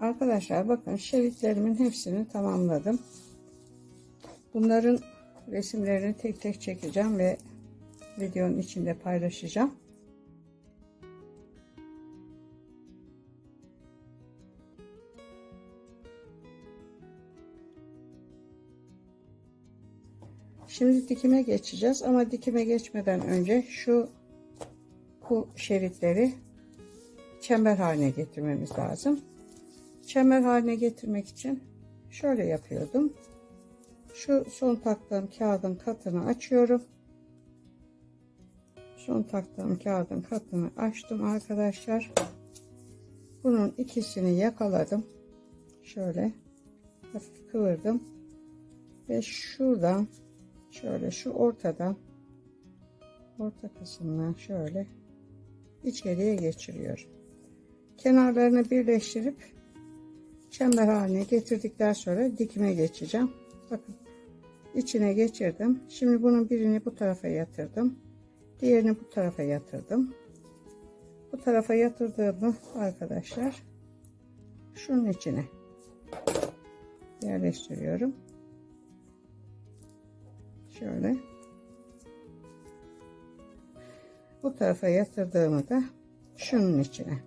Arkadaşlar bakın, şeritlerimin hepsini tamamladım. Bunların resimlerini tek tek çekeceğim ve videonun içinde paylaşacağım. Şimdi dikime geçeceğiz ama dikime geçmeden önce bu şeritleri çember haline getirmemiz lazım. Çember haline getirmek için şöyle yapıyordum. Şu son taktığım kağıdın katını açıyorum. Son taktığım kağıdın katını açtım arkadaşlar. Bunun ikisini yakaladım. Şöyle hafif kıvırdım. Ve şuradan şöyle şu orta kısmından şöyle içeriye geçiriyorum. Kenarlarını birleştirip çember haline getirdikten sonra dikime geçeceğim. Bakın, içine geçirdim. Şimdi bunun birini bu tarafa yatırdım. Diğerini bu tarafa yatırdım. Bu tarafa yatırdığımı arkadaşlar şunun içine yerleştiriyorum. Şöyle. Bu tarafa yatırdığımı da şunun içine.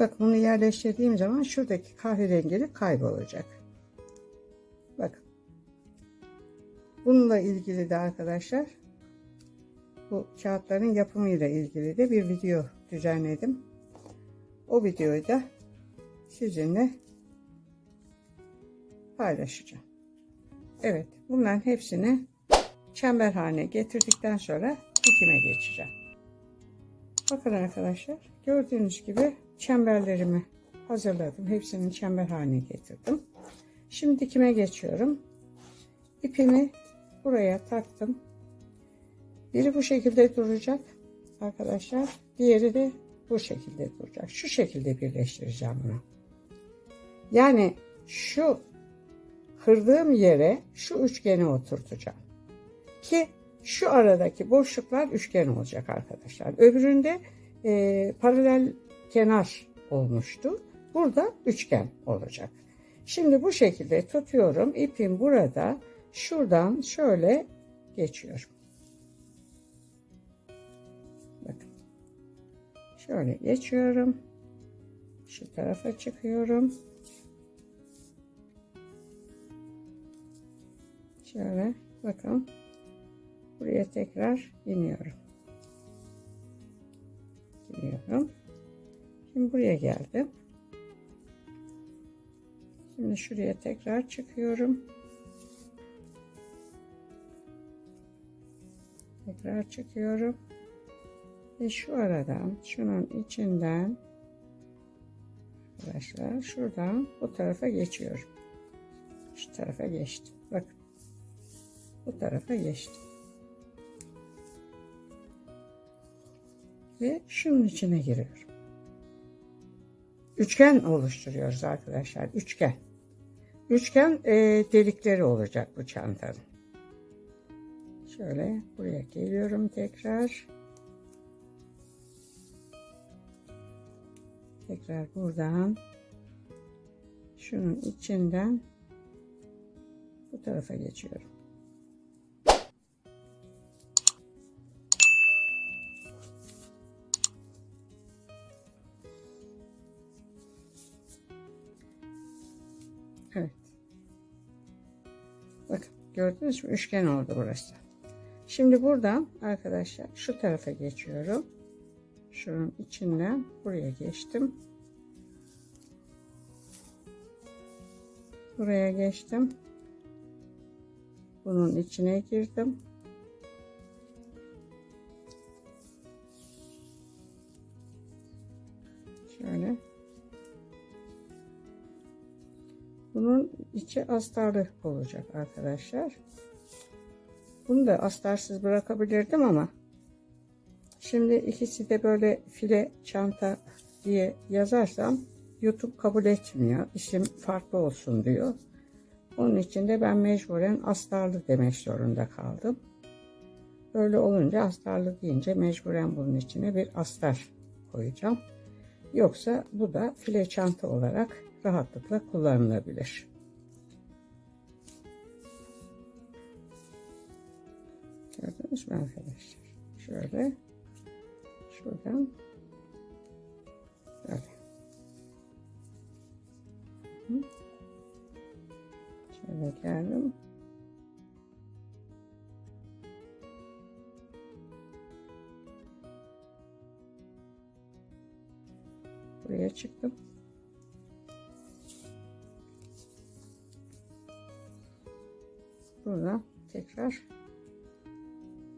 Bak, bunu yerleştirdiğim zaman şuradaki kahverengili kaybolacak. Bakın. Bununla ilgili de arkadaşlar, bu kağıtların yapımıyla ilgili de bir video düzenledim. O videoyu da sizinle paylaşacağım. Evet, bunların hepsini çember haline getirdikten sonra dikime geçeceğim. Bakın arkadaşlar, gördüğünüz gibi çemberlerimi hazırladım. Hepsini çember haline getirdim. Şimdi dikime geçiyorum. İpimi buraya taktım. Biri bu şekilde duracak arkadaşlar. Diğeri de bu şekilde duracak. Şu şekilde birleştireceğim bunu. Yani şu kırdığım yere şu üçgeni oturtacağım. Ki şu aradaki boşluklar üçgen olacak arkadaşlar. Öbüründe paralel kenar olmuştu. Burada üçgen olacak. Şimdi bu şekilde tutuyorum. İpim burada. Şuradan şöyle geçiyorum. Bakın. Şöyle geçiyorum. Şu tarafa çıkıyorum. Şöyle bakın. Buraya tekrar iniyorum. Şimdi buraya geldim. Şimdi şuraya tekrar çıkıyorum. Tekrar çıkıyorum. Ve şu aradan, şunun içinden arkadaşlar şuradan bu tarafa geçiyorum. Şu tarafa geçtim. Bakın. Bu tarafa geçtim. Ve şunun içine giriyorum. Üçgen oluşturuyoruz arkadaşlar. Üçgen. Üçgen delikleri olacak bu çantanın. Şöyle buraya geliyorum tekrar. Tekrar buradan şunun içinden bu tarafa geçiyorum. Evet. Bakın, gördünüz mü? Üçgen oldu burası. Şimdi buradan arkadaşlar şu tarafa geçiyorum. Şunun içinden buraya geçtim. Buraya geçtim. Bunun içine girdim. Şöyle. Bunun içi astarlı olacak arkadaşlar. Bunu da astarsız bırakabilirdim ama şimdi ikisi de böyle file çanta diye yazarsam YouTube kabul etmiyor. İsim farklı olsun diyor. Onun için de ben mecburen astarlı demek zorunda kaldım. Böyle olunca astarlı deyince mecburen bunun içine bir astar koyacağım. Yoksa bu da file çanta olarak rahatlıkla kullanılabilir. Gördünüz mü arkadaşlar? Şöyle şuradan böyle. Şöyle geldim. Buraya çıktım. Buradan tekrar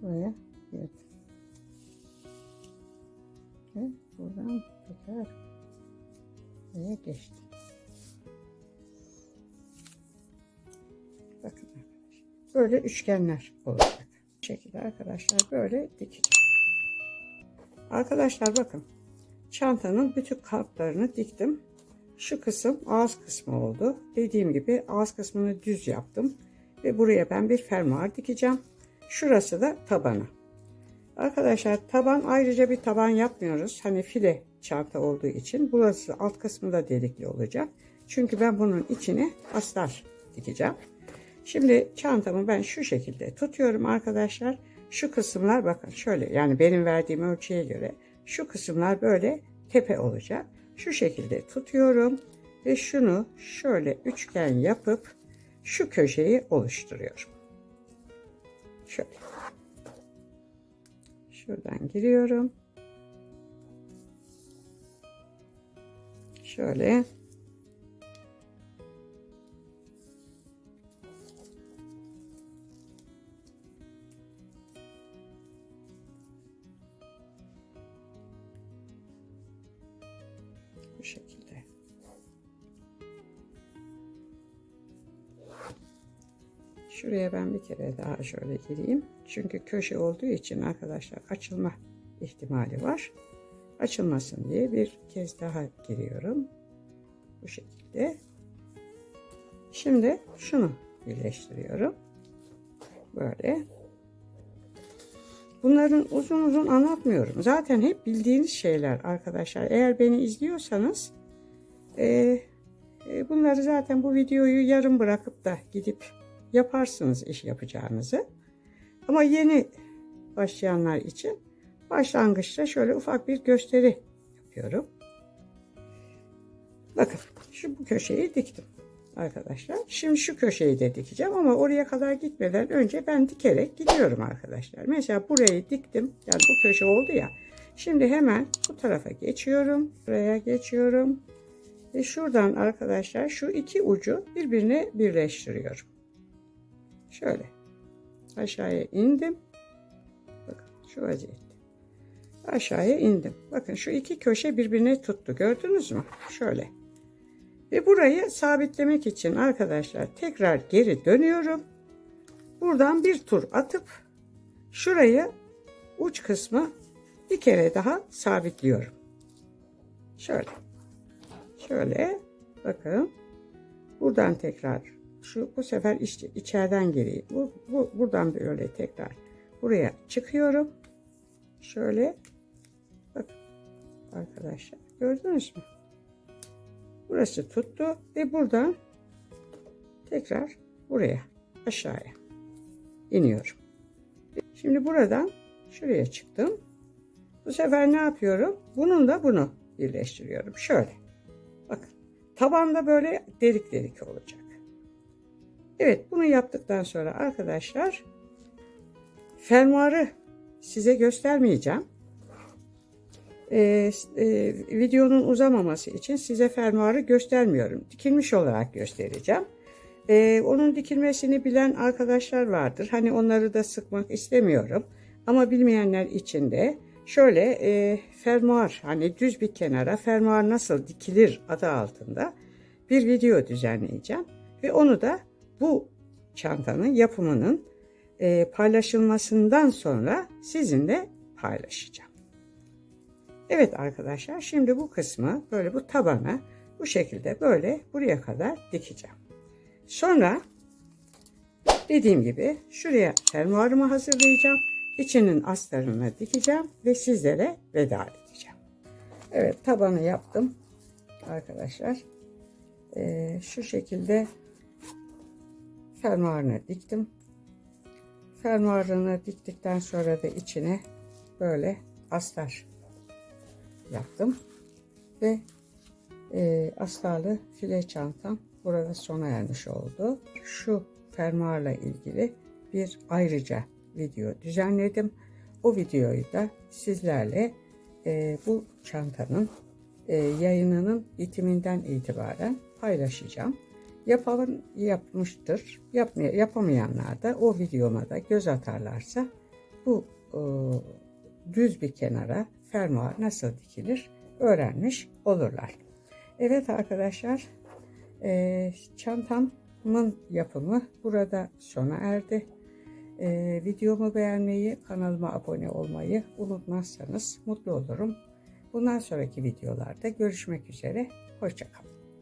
buraya girdim. Ve buradan tekrar buraya geçtim. Bakın arkadaşlar. Böyle üçgenler olacak. Bu şekilde arkadaşlar böyle dikeceğim. Arkadaşlar bakın. Çantanın bütün katlarını diktim. Şu kısım ağız kısmı oldu. Dediğim gibi ağız kısmını düz yaptım. Ve buraya ben bir fermuar dikeceğim. Şurası da tabanı. Arkadaşlar taban, ayrıca bir taban yapmıyoruz. Hani file çanta olduğu için. Burası alt kısmında delikli olacak. Çünkü ben bunun içine astar dikeceğim. Şimdi çantamı ben şu şekilde tutuyorum arkadaşlar. Şu kısımlar bakın şöyle, yani benim verdiğim ölçüye göre şu kısımlar böyle tepe olacak. Şu şekilde tutuyorum ve şunu şöyle üçgen yapıp şu köşeyi oluşturuyorum. Şöyle. Şuradan giriyorum. Şöyle. Bu şekilde. Şuraya ben bir kere daha şöyle gireyim. Çünkü köşe olduğu için arkadaşlar açılma ihtimali var. Açılmasın diye bir kez daha giriyorum. Bu şekilde. Şimdi şunu birleştiriyorum. Böyle. Bunların uzun uzun anlatmıyorum. Zaten hep bildiğiniz şeyler arkadaşlar. Eğer beni izliyorsanız bunları zaten, bu videoyu yarım bırakıp da gidip yaparsınız iş yapacağınızı. Ama yeni başlayanlar için başlangıçta şöyle ufak bir gösteri yapıyorum. Bakın bu köşeyi diktim arkadaşlar. Şimdi şu köşeyi de dikeceğim ama oraya kadar gitmeden önce ben dikerek gidiyorum arkadaşlar. Mesela burayı diktim. Yani bu köşe oldu ya. Şimdi hemen bu tarafa geçiyorum. Buraya geçiyorum. Ve şuradan arkadaşlar şu iki ucu birbirine birleştiriyorum. Şöyle aşağıya indim. Bakın şu vaziyette. Aşağıya indim. Bakın şu iki köşe birbirine tuttu. Gördünüz mü? Şöyle. Ve burayı sabitlemek için arkadaşlar tekrar geri dönüyorum. Buradan bir tur atıp şurayı, uç kısmı bir kere daha sabitliyorum. Şöyle. Şöyle. Bakın. Buradan tekrar bu sefer işte içeriden gireyim. Buradan böyle tekrar buraya çıkıyorum. Şöyle. Bakın arkadaşlar. Gördünüz mü? Burası tuttu ve buradan tekrar buraya aşağıya iniyorum. Şimdi buradan şuraya çıktım. Bu sefer ne yapıyorum? Bununla bunu birleştiriyorum. Şöyle. Bakın. Tabanda böyle delik delik olacak. Evet, bunu yaptıktan sonra arkadaşlar fermuarı size göstermeyeceğim. Videonun uzamaması için size fermuarı göstermiyorum. Dikilmiş olarak göstereceğim. Onun dikilmesini bilen arkadaşlar vardır. Hani onları da sıkmak istemiyorum. Ama bilmeyenler için de şöyle fermuar, hani düz bir kenara fermuar nasıl dikilir adı altında bir video düzenleyeceğim. Ve onu da bu çantanın yapımının paylaşılmasından sonra sizinle paylaşacağım. Evet arkadaşlar, şimdi bu kısmı böyle, bu tabanı bu şekilde böyle buraya kadar dikeceğim. Sonra dediğim gibi şuraya fermuarımı hazırlayacağım. İçinin astarını dikeceğim ve sizlere veda edeceğim. Evet, tabanı yaptım arkadaşlar. Şu şekilde fermuarını diktim. Fermuarını diktikten sonra da içine böyle astar yaptım ve astarlı file çantam burada sona ermiş oldu. Şu fermuarla ilgili bir ayrıca video düzenledim. O videoyu da sizlerle bu çantanın yayınının bitiminden itibaren paylaşacağım. Yapan yapmıştır. Yapamayanlar da o videoma da göz atarlarsa bu düz bir kenara fermuar nasıl dikilir öğrenmiş olurlar. Evet arkadaşlar, çantamın yapımı burada sona erdi. Videomu beğenmeyi, kanalıma abone olmayı unutmazsanız mutlu olurum. Bundan sonraki videolarda görüşmek üzere. Hoşça kalın.